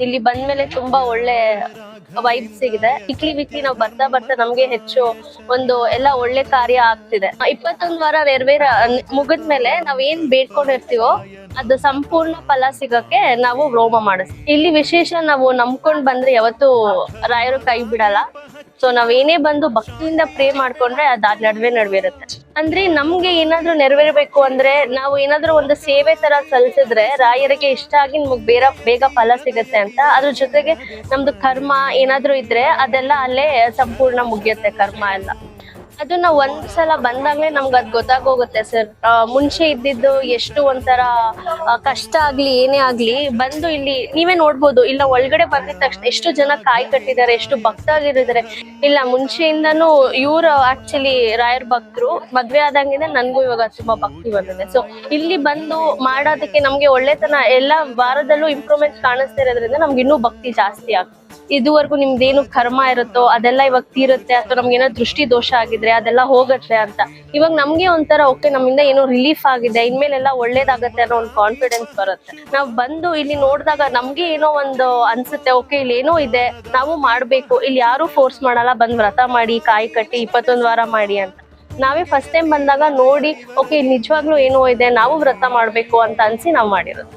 ಇಲ್ಲಿ ಬಂದ್ಮೇಲೆ ತುಂಬಾ ಒಳ್ಳೆ ವೈಬ್ ಸಿಗಿದೆ. ವೀಕ್ಲಿ ನಾವು ಬರ್ತಾ ಬರ್ತಾ ನಮ್ಗೆ ಹೆಚ್ಚು ಒಂದು ಎಲ್ಲ ಒಳ್ಳೆ ಕಾರ್ಯ ಆಗ್ತಿದೆ. 21 ವಾರ ನೆರವೇರ ಮುಗಿದ್ಮೇಲೆ ನಾವ್ ಏನ್ ಬೇಡ್ಕೊಂಡಿರ್ತೀವೋ ಅದು ಸಂಪೂರ್ಣ ಫಲ ಸಿಗಕ್ಕೆ ನಾವು ಹೋಮ ಮಾಡಿಸ್ತೀವಿ. ಇಲ್ಲಿ ವಿಶೇಷ ನಾವು ನಂಬ್ಕೊಂಡ್ ಬಂದ್ರೆ ಯಾವತ್ತು ರಾಯರು ಕೈ ಬಿಡಲ್ಲ. ಸೊ ನಾವ್ ಏನೇ ಬಂದು ಭಕ್ತಿಯಿಂದ ಪ್ರೇ ಮಾಡ್ಕೊಂಡ್ರೆ ಅದ್ ನಡುವೆ ಅಂದ್ರೆ ನಮ್ಗೆ ಏನಾದ್ರು ನೆರವೇರ್ಬೇಕು ಅಂದ್ರೆ ನಾವು ಏನಾದ್ರು ಒಂದು ಸೇವೆ ತರ ಸಲ್ಲಿಸಿದ್ರೆ ರಾಯರಿಗೆ ಇಷ್ಟ ಆಗಿ ನಮಗ್ ಬೇಗ ಫಲ ಸಿಗತ್ತೆ ಅಂತ. ಅದ್ರ ಜೊತೆಗೆ ನಮ್ದು ಕರ್ಮ ಏನಾದ್ರು ಇದ್ರೆ ಅದೆಲ್ಲ ಅಲ್ಲೇ ಸಂಪೂರ್ಣ ಮುಗಿಯುತ್ತೆ ಕರ್ಮ ಎಲ್ಲ. ಅದು ನಾವ್ ಒಂದ್ಸಲ ಬಂದಾಗ್ಲೇ ನಮ್ಗೆ ಅದ್ ಗೊತ್ತಾಗೋಗುತ್ತೆ ಸರ್. ಮುಂಚೆ ಇದ್ದಿದ್ದು ಎಷ್ಟು ಒಂಥರ ಕಷ್ಟ ಆಗ್ಲಿ ಏನೇ ಆಗ್ಲಿ ಬಂದು ಇಲ್ಲಿ ನೀವೇ ನೋಡ್ಬೋದು. ಇಲ್ಲ ಒಳಗಡೆ ಬಂದಿದ ತಕ್ಷಣ ಎಷ್ಟು ಜನ ಕಾಯಿ ಕಟ್ಟಿದ್ದಾರೆ, ಎಷ್ಟು ಭಕ್ತರಿದ್ದಾರೆ. ಇಲ್ಲ ಮುಂಚೆಯಿಂದಾನು ಇವ್ರು ಆಕ್ಚುಲಿ ರಾಯರ್ ಭಕ್ತರು. ಮದ್ವೆ ಆದಂಗಿಂದ ನನ್ಗೂ ಇವಾಗ ತುಂಬಾ ಭಕ್ತಿ ಬಂದಿದೆ. ಸೊ ಇಲ್ಲಿ ಬಂದು ಮಾಡೋದಕ್ಕೆ ನಮ್ಗೆ ಒಳ್ಳೆತನ ಎಲ್ಲಾ ವಾರದಲ್ಲೂ ಇಂಪ್ರೂವ್ಮೆಂಟ್ ಕಾಣಿಸ್ತಿರೋದ್ರಿಂದ ನಮ್ಗೆ ಇನ್ನೂ ಭಕ್ತಿ ಜಾಸ್ತಿ ಆಗ್ತದೆ. ಇದುವರೆಗೂ ನಿಮ್ದೇನು ಕರ್ಮ ಇರುತ್ತೋ ಅದೆಲ್ಲ ಇವಾಗ ತೀರುತ್ತೆ, ಅಥವಾ ನಮ್ಗೆ ಏನೋ ದೃಷ್ಟಿ ದೋಷ ಆಗಿದ್ರೆ ಅದೆಲ್ಲ ಹೋಗತ್ತೆ ಅಂತ ಇವಾಗ ನಮ್ಗೆ ಒಂಥರ ಓಕೆ ನಮ್ಮಿಂದ ಏನೋ ರಿಲೀಫ್ ಆಗಿದೆ, ಇನ್ಮೇಲೆಲ್ಲ ಒಳ್ಳೇದಾಗತ್ತೆ ಅನ್ನೋ ಒಂದು ಕಾನ್ಫಿಡೆನ್ಸ್ ಬರುತ್ತೆ. ನಾವ್ ಬಂದು ಇಲ್ಲಿ ನೋಡಿದಾಗ ನಮ್ಗೆ ಏನೋ ಒಂದು ಅನ್ಸುತ್ತೆ, ಓಕೆ ಇಲ್ಲಿ ಏನೋ ಇದೆ, ನಾವು ಮಾಡ್ಬೇಕು. ಇಲ್ಲಿ ಯಾರು ಫೋರ್ಸ್ ಮಾಡಲ್ಲ ಬಂದ್ ವ್ರತ ಮಾಡಿ ಕಾಯಿ ಕಟ್ಟಿ 21 ವಾರ ಮಾಡಿ ಅಂತ. ನಾವೇ ಫಸ್ಟ್ ಟೈಮ್ ಬಂದಾಗ ನೋಡಿ ಓಕೆ ನಿಜವಾಗ್ಲೂ ಏನೋ ಇದೆ, ನಾವು ವ್ರತ ಮಾಡ್ಬೇಕು ಅಂತ ಅನ್ಸಿ ನಾವ್ ಮಾಡಿರೋದು.